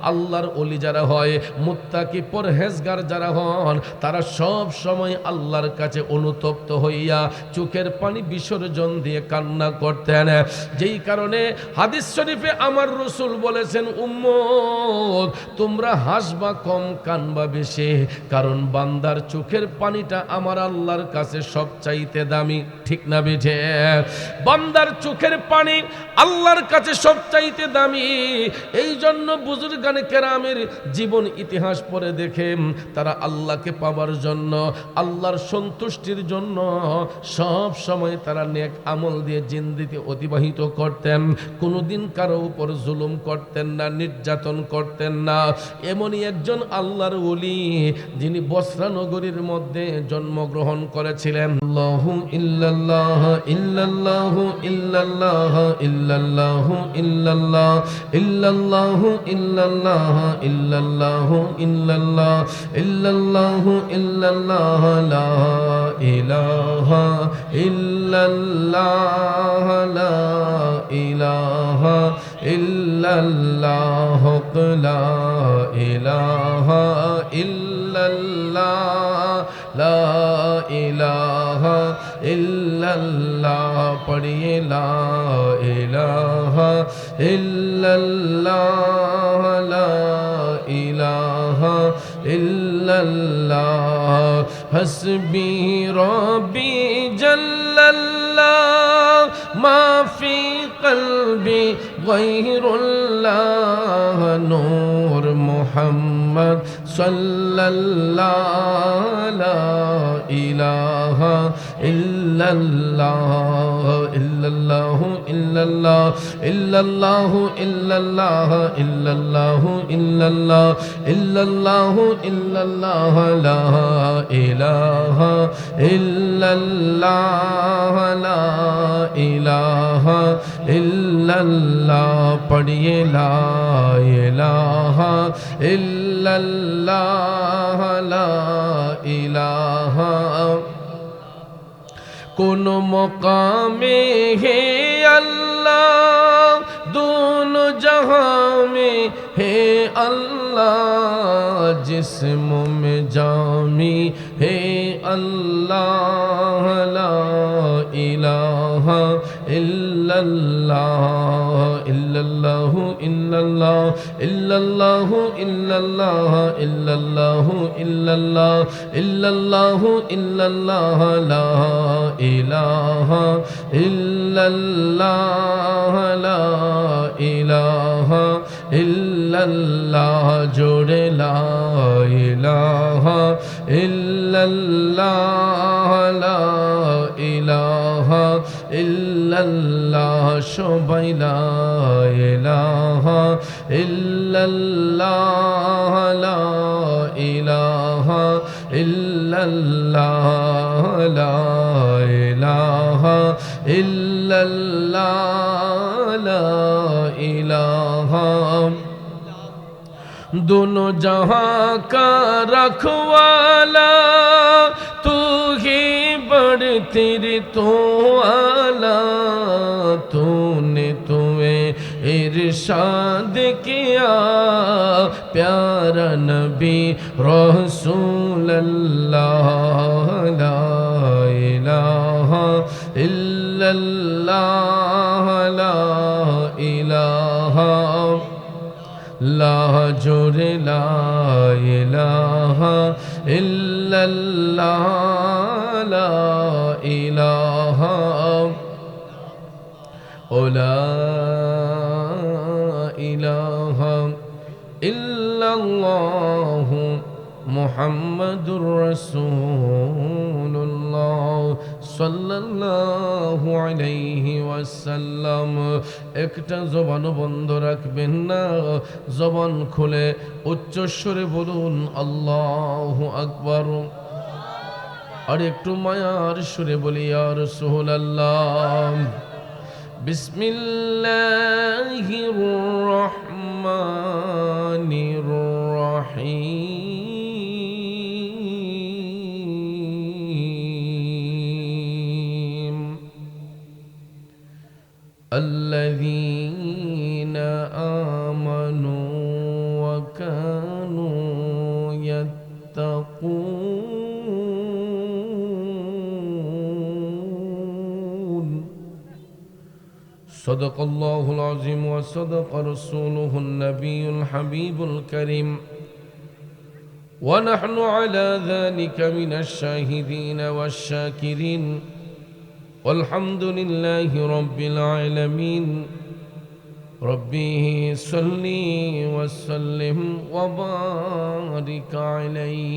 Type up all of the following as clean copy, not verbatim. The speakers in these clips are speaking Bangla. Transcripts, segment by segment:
আল্লাহর ওলি যারা হয়, মুত্তাকি পরহেজগার যারা হন, তারা সব সময় আল্লাহর কাছে অনুতপ্ত হইয়া চোখের পানি বিসর্জন দিয়ে কান্না করতেন। যেই কারণে হাদিস শরীফে আমার রাসূল বলেছেন, উম্মত তোমরা হাসবা কম, কানবা বেশি, কারণ বান্দার চোখের পানিটা আমার আল্লাহর কাছে সবচাইতে দামি। ঠিক না বেঠে? বান্দার চোখের পানি আল্লাহর কাছে সবচাইতে দামি। এই জন্য বুজুর্গানে কেরামের জীবন ইতিহাস পড়ে দেখে তারা আল্লাহকে পাবার জন্য, আল্লাহর সন্তুষ্টির জন্য সব সময় তারা নেক আমল দিয়ে জিন্দেগি অতিবাহিত করতেন। কোনোদিন কারো উপর জুলুম করতেন না, নির্যাতন করতেন না। এমনই একজন আল্লাহর ওলি যিনি বসরা নগরীর মধ্যে জন্মগ্রহণ করেছিলেন। আল্লাহু ইল্লাল্লাহ ইল্লাল্লাহু ইল্লাল্লাহ ইল্লাল্লাহু ইল্লাল্লাহ ইল্লাল্লাহু ইল্লাল্লাহ ইল্লাল্লাহু ইল্লাল্লাহ ইল্লাল্লাহু ইল্লাল্লাহ লা ইলাহা ইল্লাল্লাহ লা ইলাহা ইল্লাল্লাহ লা ইলাহা ইল্লাল্লাহ লা ইলাহা ইল্লাল্লাহ পড়িয়ে লা ইলাহা ইল্লাল্লাহ লা ইলাহা ইল্লাল্লাহ হাসবি রব্বি জাল্লাল্লাহ মা ফি কলবি গায়রুল্লাহ নূর মুহাম্মদ সাল্লাল্লাহু লা ইলাহা ইল্লাল্লাহ ইল্লাল্লাহু ইল্লাল্লাহ ইল্লাল্লাহু ইল্লাল্লাহ ইল্লাল্লাহু ইল্লাল্লাহ ইল্লাল্লাহু ইল্লাল্লাহ লা ইলাহা ইল্লাল্লাহ লা ইলাহা ইল্লাল্লাহ পড়িয়ে লা ইলাহা ইল্লাল্লাহ লা ইলাহা কোন মকামে হে আল্লাহ दोनों जहां में है अल्लाह जिस्म में जामी है अल्लाह ला इलाहा इल्लल्लाह इल्लल्लाहु इल्लल्लाह इल्लल्लाहु इल्लल्लाह इल्लल्लाहु इल्लल्लाह इल्लल्लाहु इल्लल्लाह ला इलाहा इल्लल्लाह ला इलाहा इल्लल्लाह जोड़े ला इलाहा इल्लल्लाह ला इलाहा इल्लल्लाह शोबाई ला इलाहा इल्लल्लाह ला इलाहा इल्लल्लाह ला इलाहा इल्लल्लाह ला इलाहा दोनों जहां का रखवाला तू ही बड़ तेरे तो आला तूने तुम्हें इरशाद किया प्यारा नबी रसूल अल्लाह ला इलाहा इल्लल्लाह ला इलाहा ला जोरे ला इलाहा इल्लल्लाह ला इलाहा ला इलाहा इल्लल्लाह मुहम्मदुर रसूलुल्लाह সাল্লাল্লাহু আলাইহি ওয়াসাল্লাম। একটা জবান বন্ধ রাখবেন না, জবান খুলে উচ্চস্বরে বলুন আল্লাহু আকবার। আর একটু মায়ার সুরে বলি ইয়া রাসূলুল্লাহ। বিসমিল্লাহির রহমানির রহিম। الذين آمنوا صدق الله العظيم وصدق رسوله النبي الحبيب الكريم ونحن على ذلك من الشاهدين والشاكرين والحمد لله رب العالمين ربي صل وسلم وبارك عليهم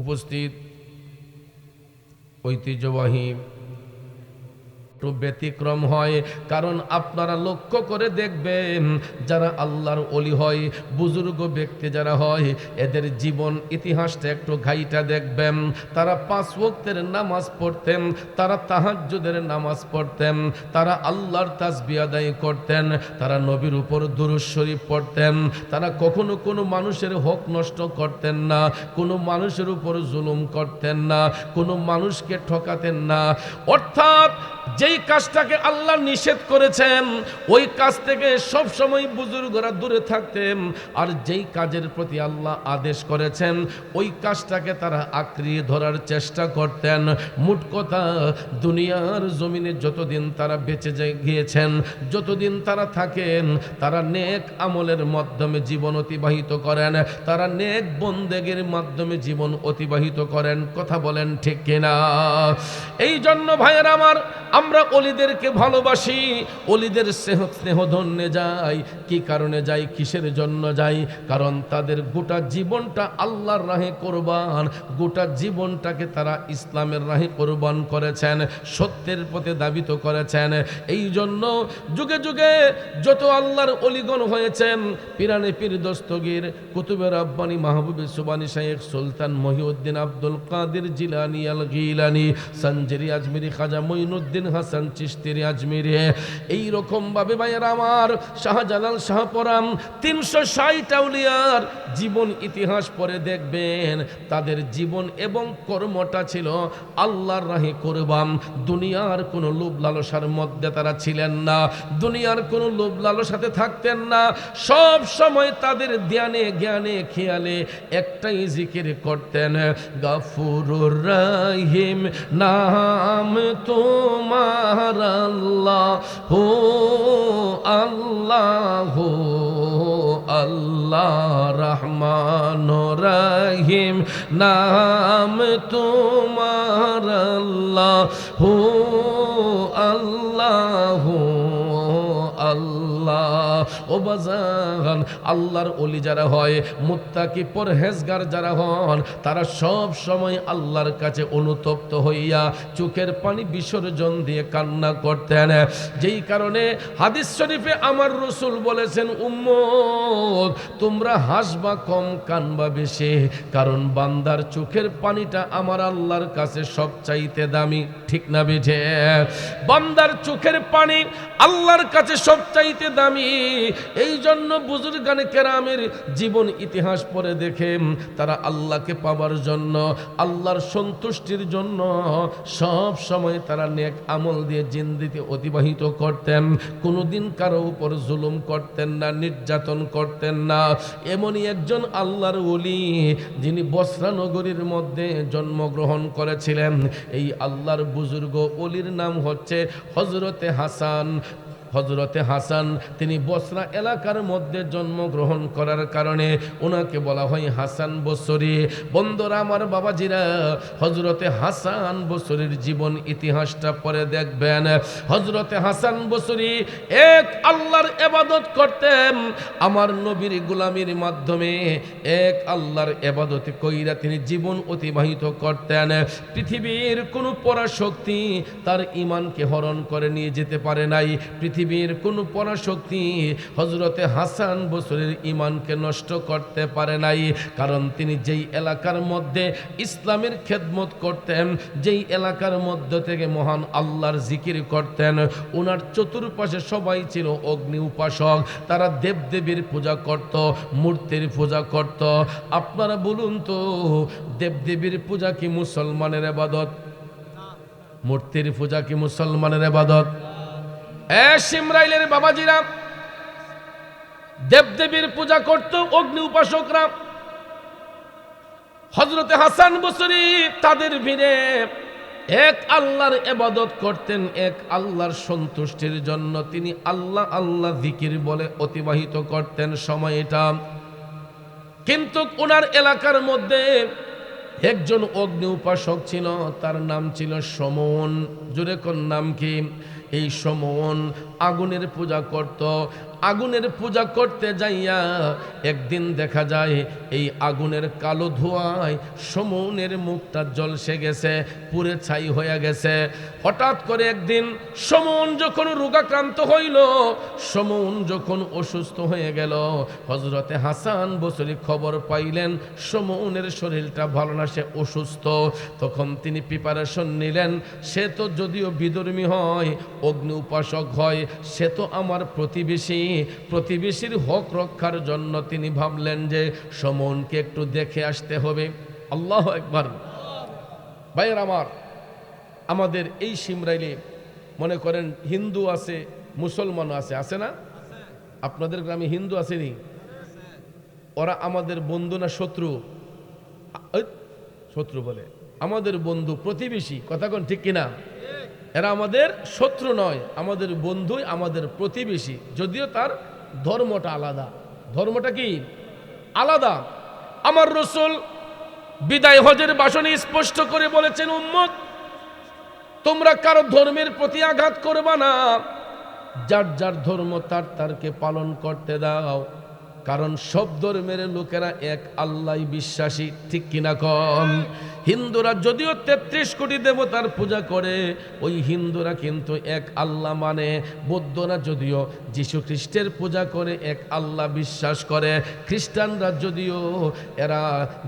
উপস্থিত ঐতিহ্যবাহী একটু ব্যতিক্রম হয়, কারণ আপনারা লক্ষ্য করে দেখবেন যারা আল্লাহর ওলি হয়, বুজুর্গ ব্যক্তি যারা হয়, এদের জীবন ইতিহাসটা একটু ঘাইটা দেখবেন। তারা 5 ওয়াক্তের নামাজ পড়তেন, তারা তাহাজ্জুদের নামাজ পড়তেন, তারা আল্লাহর তাসবিহ আদায় করতেন, তারা নবীর উপর দুরূদ শরীফ পড়তেন, তারা কখনো কোনো মানুষের হক নষ্ট করতেন না, কোনো মানুষের উপর জুলুম করতেন না, কোনো মানুষকে ঠকাতেন না। অর্থাৎ যেই কাজটাকে আল্লাহ নিষেধ করেছেন ওই কাজ থেকে সব সময় বুজুর্গরা দূরে থাকতেন, আর যেই কাজের প্রতি আল্লাহ আদেশ করেছেন ওই কাজটাকে তারা আঁকড়িয়ে ধরার চেষ্টা করতেন। মোট কথা, দুনিয়ার জমিনে যতদিন তারা বেঁচে গিয়েছেন, যতদিন তারা থাকেন, তারা নেক আমলের মাধ্যমে জীবন অতিবাহিত করেন, তারা নেক বন্দেগীর মাধ্যমে জীবন অতিবাহিত করেন। কথা বলেন ঠিক কিনা? এই জন্য ভাইয়েরা আমার, আমরা ওলিদেরকে ভালোবাসি, ওলিদের স্নেহ ধন্যে যাই। কি কারণে যাই, কিসের জন্য যাই? কারণ তাদের গোটা জীবনটা আল্লাহর রাহে কোরবান, গোটা জীবনটাকে তারা ইসলামের রাহে কোরবান করেছেন, সত্যের পথে দাবিত করেছেন। এই জন্য যুগে যুগে যত আল্লাহর ওলিগণ হয়েছেন, পিরানে পীর দস্তগীর, কুতুবে রাব্বানি, মাহবুবে সুবানি, শাইখ সুলতান মহিউদ্দিন আব্দুল কাদের জিলানী আল গিলানী, সঞ্জরি আজমিরি, খাজা মঈনুদ্দিন হাসান চিশতি আজমিরি, এই রকম ভাবে ভাইয়েরা আমার শাহজালাল শাহপরাম 360 আউলিয়ার জীবন ইতিহাস পড়ে দেখবেন তাদের জীবন এবং কর্মটা ছিল আল্লাহর রাহে কোরবান। দুনিয়ার কোনো লোভ লালসার মধ্যে তারা ছিলেন না, দুনিয়ার কোনো লোভ লালসাতে থাকতেন না। সব সময় তাদের ধ্যানে জ্ঞানে খেয়ালে একটাই জিকির করতেন, গাফুরুর রহিম নাম তোমার আল্লাহ হো আল্লাহ হো আল্লাহ, রহমান রহিম নাম তোমার আল্লাহ হো আল্লাহ আল্লাহ। ও বাজান, আল্লাহর ওলি যারা হয়, মুত্তাকি পরহেজগার যারা হন, তারা সব সময় আল্লাহর কাছে অনুতপ্ত হইয়া চোখের পানি বিসর্জন দিয়ে কান্না করতেন। যেই কারণে হাদিস শরীফে আমার রাসূল বলেছেন, উম্মত তোমরা হাসবা কম, কানবা বেশি, কারণ বান্দার চোখের পানিটা আমার আল্লাহর কাছে সবচাইতে দামি। ঠিক না বেঠে? বান্দার চোখের পানি আল্লাহর কাছে সবচাইতে দামি। এই জন্য বুজুর্গানে কেরামের জীবন ইতিহাস পড়ে দেখেন, তারা আল্লাহকে পাবার জন্য, আল্লাহর সন্তুষ্টির জন্য সব সময় তারা নেক আমল দিয়ে জিন্দেগি অতিবাহিত করতেন। কোনোদিন কারো উপর জুলুম করতেন না, নির্যাতন করতেন না। এমনই একজন আল্লাহর ওলি যিনি বসরা নগরীর মধ্যে জন্মগ্রহণ করেছিলেন। এই আল্লাহর বুজুর্গ ওলির নাম হচ্ছে হযরতে হাসান। হযরতে হাসান তিনি বসরা এলাকার মধ্যে জন্মগ্রহণ করার কারণে ওনাকে বলা হয় হাসান বসরি। বন্ধুরা আমার, বাবাজিরা, হযরতে হাসান বসরির জীবন ইতিহাসটা পড়ে দেখবেন। হযরতে হাসান বসরি এক আল্লাহর ইবাদত করতেন, আমার নবীর গোলামির মাধ্যমে এক আল্লাহর ইবাদত কইরা তিনি জীবন অতিবাহিত করতেন। পৃথিবীর কোনো পরাশক্তি তার ঈমানকে হরণ করে নিয়ে যেতে পারে নাই। পৃথিবীর কোন পরাশক্তি হযরতে হাসান বসরির ঈমানকে নষ্ট করতে পারে নাই। কারণ তিনি যেই এলাকার মধ্যে ইসলামের খেদমত করতেন, যেই এলাকার মধ্য থেকে মহান আল্লাহর জিকির করতেন, ওনার চতুর্পাশে সবাই ছিল অগ্নি উপাসক। তারা দেবদেবীর পূজা করত, মূর্তির পূজা করত। আপনারা বলুন তো, দেবদেবীর পূজা কি মুসলমানের ইবাদত? মূর্তির পূজা কি মুসলমানের ইবাদত? শিমরাইলের বাবাজিরা দেবদেবীর পূজা করত, অগ্নি উপাসকরা। হযরতে হাসান বসরি তাদের ভিড়ে এক আল্লাহর ইবাদত করতেন, এক আল্লাহর সন্তুষ্টির জন্য তিনি আল্লাহ আল্লাহ জিকির বলে অতিবাহিত করতেন সময়টা। কিন্তু ওনার এলাকার মধ্যে একজন অগ্নি উপাসক ছিল, তার নাম ছিল সমন। জোরে কোন নাম কি? এই সমন আগুনের পূজা করত। আগুনের পূজা করতে যাইয়া একদিন দেখা যায় এই আগুনের কালো ধোঁয়ায় সমনের মুখটা জ্বলসে গেছে, পুড়ে ছাই হয়ে গেছে। হঠাৎ করে একদিন সমন যখন রোগাক্রান্ত হইল, সমন যখন অসুস্থ হয়ে গেল, হযরতে হাসান বসরি খবর পাইলেন সমনের শরীরটা ভালো না, সে অসুস্থ। তখন তিনি প্রিপারেশন নিলেন, সে তো যদিও বিধর্মী হয়, অগ্নি উপাসক হয়, সে তো আমার প্রতিবেশীর হক রক্ষার জন্য তিনি ভাবলেন যে সমনকে একটু দেখে আসতে হবে। আল্লাহু আকবার। ভাইয়ের আমার, আমাদের এই সিমরাইলে মনে করেন হিন্দু আছে, মুসলমানও আছে, আছে না? আপনাদের গ্রামে হিন্দু আসেনি? ওরা আমাদের বন্ধু না শত্রু? শত্রু বলে, আমাদের বন্ধু, প্রতিবেশী। কথা কোন ঠিক কিনা? এরা আমাদের শত্রু নয়, আমাদের বন্ধুই, আমাদের প্রতিবেশী, যদিও তার ধর্মটা আলাদা। ধর্মটা কি আলাদা। আমার রাসূল বিদায় হজের ভাষণে স্পষ্ট করে বলেছেন, উম্মত তোমরা কারো ধর্মের প্রতি আঘাত করবা না, যার যার ধর্ম তারকে পালন করতে দাও, কারণ সব ধর্মের লোকেরা এক আল্লাহ বিশ্বাসী। ঠিক কিনা কম? হিন্দুরা যদিও ৩৩ কোটি দেবতার পূজা করে, ওই হিন্দুরা কিন্তু এক আল্লাহ মানে। বৌদ্ধরা যদিও যীশু খ্রিস্টের পূজা করে, এক আল্লাহ বিশ্বাস করে। খ্রিস্টানরা যদিও এরা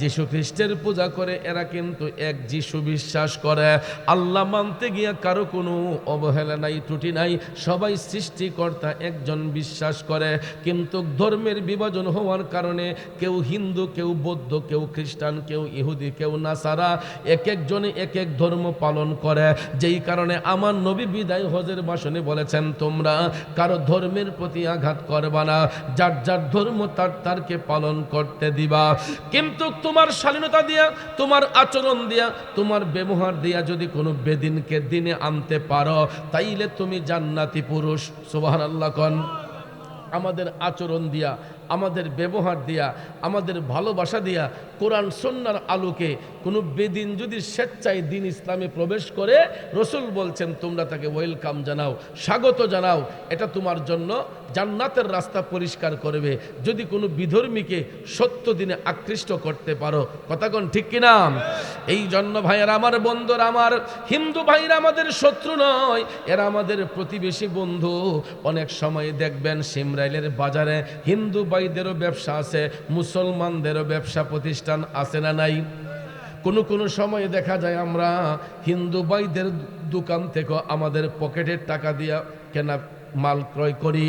যীশু খ্রিস্টের পূজা করে, এরা কিন্তু এক যীশু বিশ্বাস করে। আল্লাহ মানতে গিয়া কারো কোনো অবহেলা নাই, ত্রুটি নাই, সবাই সৃষ্টিকর্তা একজন বিশ্বাস করে। কিন্তু ধর্মের বিভাজন হওয়ার কারণে কেউ হিন্দু, কেউ বৌদ্ধ, কেউ খ্রিস্টান, কেউ ইহুদি, কেউ নাসারা, এক একজনে এক এক ধর্ম পালন করে। যেই কারণে আমার নবী বিদায় হজের ভাষণে বলেছেন, তোমরা কারো ধর্মের প্রতি আঘাত করবা না, যার যার ধর্ম তারকে পালন করতে দিবা। কিন্তু তোমার শালীনতা দিয়া, তোমার আচরণ দিয়া, তোমার ব্যবহার দিয়া যদি কোনো বেদিনকে দিনে আনতে পারো, তাইলে তুমি জান্নাতি পুরুষ। সুবহানাল্লাহ কোন। আমাদের আচরণ দিয়া, আমাদের ব্যবহার দিয়া, আমাদের ভালোবাসা দিয়া, কোরআন সুন্নাহর আলোকে কোনো বেদিন যদি স্বেচ্ছায় দিন ইসলামে প্রবেশ করে, রসুল বলছেন তোমরা তাকে ওয়েলকাম জানাও, স্বাগত জানাও। এটা তোমার জন্য জান্নাতের রাস্তা পরিষ্কার করবে, যদি কোনো বিধর্মীকে সত্য দিনে আকৃষ্ট করতে পারো। কথা কোন ঠিক কিনা? এই জন্য ভাইয়েরা আমার, বন্ধুরা আমার, হিন্দু ভাইরা আমাদের শত্রু নয়, এরা আমাদের প্রতিবেশী বন্ধু। অনেক সময় দেখবেন সিমরাইলের বাজারে হিন্দু ভাইদেরও ব্যবসা আছে, মুসলমানদেরও ব্যবসা প্রতিষ্ঠান আছে না নাই? কোনো সময় দেখা যায় আমরা হিন্দু ভাইদের দোকান থেকে আমাদের পকেটের টাকা দিয়া কেনা মাল ক্রয় করি,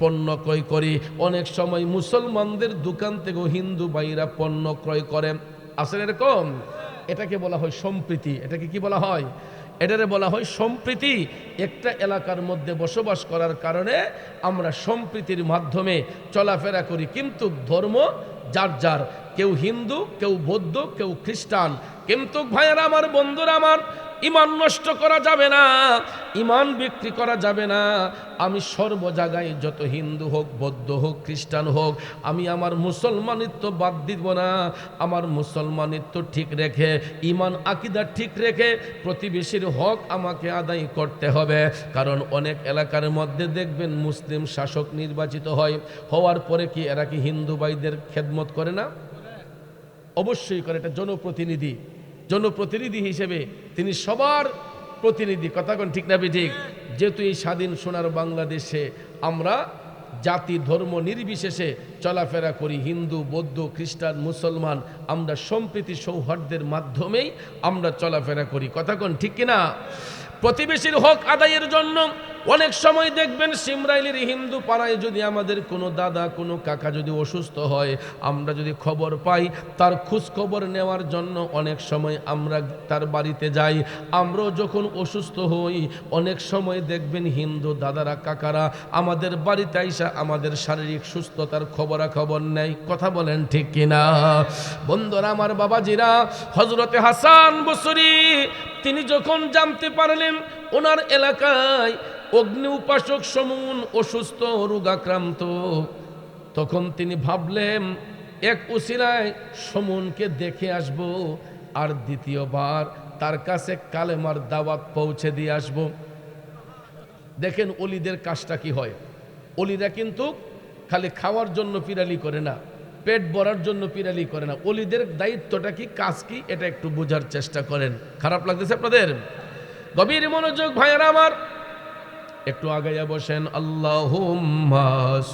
পণ্য ক্রয় করি। অনেক সময় মুসলমানদের দোকান থেকেও হিন্দু ভাইরা পণ্য ক্রয় করেন। আসলে এরকম, এটাকে বলা হয় সম্প্রীতি। এটাকে কি বলা হয়? এটারে বলা হয় সম্প্রীতি। একটা এলাকার মধ্যে বসবাস করার কারণে আমরা সম্প্রীতির মাধ্যমে চলাফেরা করি, কিন্তু ধর্ম যার যার, কেউ হিন্দু, কেউ বৌদ্ধ, কেউ খ্রিস্টান। কিন্তু ভাইয়েরা আমার, বন্ধুরা আমার, ইমান নষ্ট করা যাবে না, ইমান বিক্রি করা যাবে না। আমি সর্ব জায়গায়, যত হিন্দু হোক, বৌদ্ধ হোক, খ্রিস্টান হোক, আমি আমার মুসলমানিত্ব বাদ দিব না। আমার মুসলমানিত্ব ঠিক রেখে, ইমান আকীদা ঠিক রেখে প্রতিবেশীর হক আমাকে আদায় করতে হবে। কারণ অনেক এলাকার মধ্যে দেখবেন মুসলিম শাসক নির্বাচিত হয়, হওয়ার পরে কি এরা কি হিন্দু ভাইদের খেদমত করে না? অবশ্যই করে। এটা জনপ্রতিনিধি হিসেবে তিনি সবার প্রতিনিধি। কথা কোন ঠিক না ঠিক? যেহেতু এই স্বাধীন সোনার বাংলাদেশে আমরা জাতি ধর্ম নির্বিশেষে চলাফেরা করি, হিন্দু, বৌদ্ধ, খ্রিস্টান, মুসলমান, আমরা সম্প্রীতি সৌহার্দ্যের মাধ্যমেই আমরা চলাফেরা করি। কথা কোন ঠিক কিনা? প্রতিবেশীর হক আদায়ের জন্য অনেক সময় দেখবেন সিমরাইলের হিন্দু পাড়ায় যদি আমাদের কোনো দাদা কোনো কাকা যদি অসুস্থ হয়, আমরা যদি খবর পাই, তার খোঁজ খবর নেওয়ার জন্য অনেক সময় আমরা তার বাড়িতে যাই। আমরাও যখন অসুস্থ হই অনেক সময় দেখবেন হিন্দু দাদারা কাকারা আমাদের বাড়িতে আইসা আমাদের শারীরিক সুস্থতার খবরাখবর নেয়। কথা বলেন ঠিক কিনা? বন্ধুরা আমার, বাবাজিরা, হযরতে হাসান বসরি তিনি যখন জানতে পারলেন ওনার এলাকায় অগ্নি উপাসক সমুন অসুস্থ রোগাক্রান্ত, তখন তিনি ভাবলেন এক উসিলায় সমুনকে দেখে আসব, আর দ্বিতীয়বার তার কাছে কালেমার দাওয়াত পৌঁছে দিয়ে আসব। দেখেন অলিদের কাজটা কি হয়। অলিরা কিন্তু খালি খাওয়ার জন্য পিরালি করে না, পেট ভরার জন্য পিরালি করে না। অলিদের দায়িত্বটা কি, কাজ কি, এটা একটু বোঝার চেষ্টা করেন। খারাপ লাগতেছে আপনাদের? গভীর মনোযোগ ভাইয়েরা আমার, একটু আগাইয়া বসেন। আল্লাহুম্মা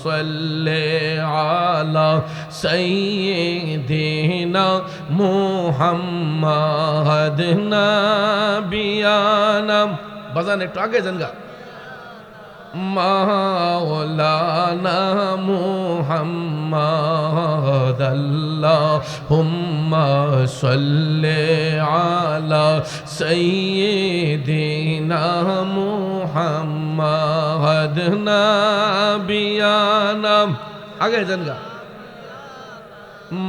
সাল্লি আলা সাইয়্যিদিনা মুহাম্মাদ নাবিয়ানা। বাজান একটু আগে যান গা। মাওলানা মুহাম্মাদ আল্লাহুম্মা সাল্লি আলা সাইয়্যিদিনা মুহাম্মাদ নাবিয়ানা। আগে যান গা।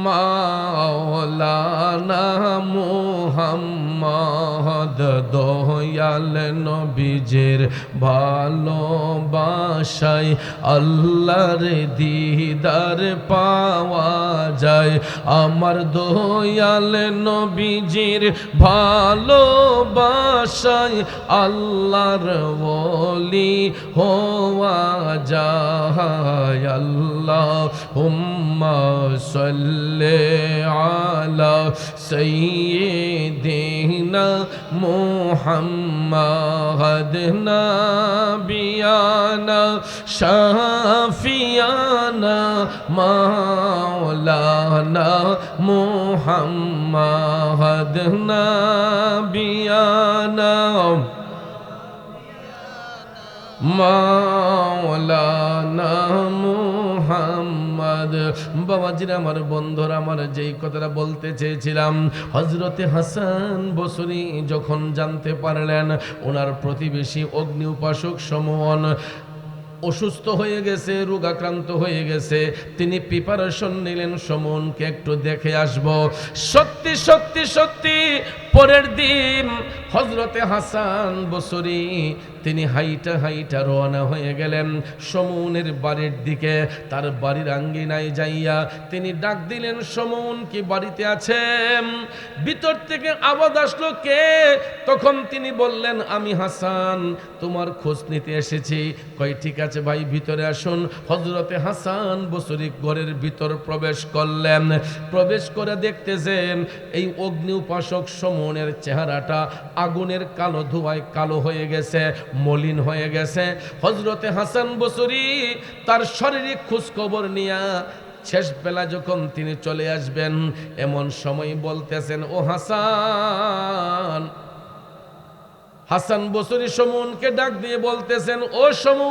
মাওলানা মুহাম্মদ দয়াল নবীজির ভালোবাসায় আল্লাহর দিদার পাওয়া যায়। আমার দয়াল নবীজির ভালোবাসায় আল্লাহর ওলি হওয়া যায়। আল্লাহুম্মা সাল্লি আলা সাইয়্যিদিনা মুহাম্মাদ নাবিয়ানা শাফিয়ানা মাওলানা মুহাম্মাদ নাবিয়ানা মাওলানা মুহাম্মদ। বাবাজিরা আমার, বন্ধুরা আমার, যেই কথাটা বলতে চেয়েছিলাম, হযরতে হাসান বসরি যখন জানতে পারলেন ওনার প্রতিবেশী অগ্নি উপাসক সমন অসুস্থ হয়ে গেছে, রোগাক্রান্ত হয়ে গেছে, তিনি প্রিপারেশন নিলেন সমনকে একটু দেখে আসব। সত্যি সত্যি সত্যি পরের দিন হযরতে হাসান বসরি তিনি হাইটা হাইটা রওনা হয়ে গেলেন সমুনের বাড়ির দিকে। তার বাড়ির আঙ্গিনায় যাইয়া তিনি ডাক দিলেন, সমুন কি বাড়িতে আছেন? ভিতর থেকে আওয়াজ আসলো, কে? তখন তিনি বললেন, আমি হাসান, তোমার খোঁজ নিতে এসেছি। কই ঠিক আছে ভাই, ভিতরে আসুন। হযরতে হাসান বসরি ঘরের ভিতর প্রবেশ করলেন। প্রবেশ করে দেখতেছেন এই অগ্নি উপাসক সমুনের চেহারাটা আগুনের কালো ধোঁয়ায় কালো হয়ে গেছে, মলিন হয়ে গেছে। হযরতে হাসান বসরি তার শারীরিক খোঁজ খবর নিয়া শেষ বেলা যখন তিনি চলে আসবেন, এমন সময় বলতেছেন, ও হাসান। হাসান বসরি সমুনকে ডাক দিয়ে বলতেছেন, ও সমুন।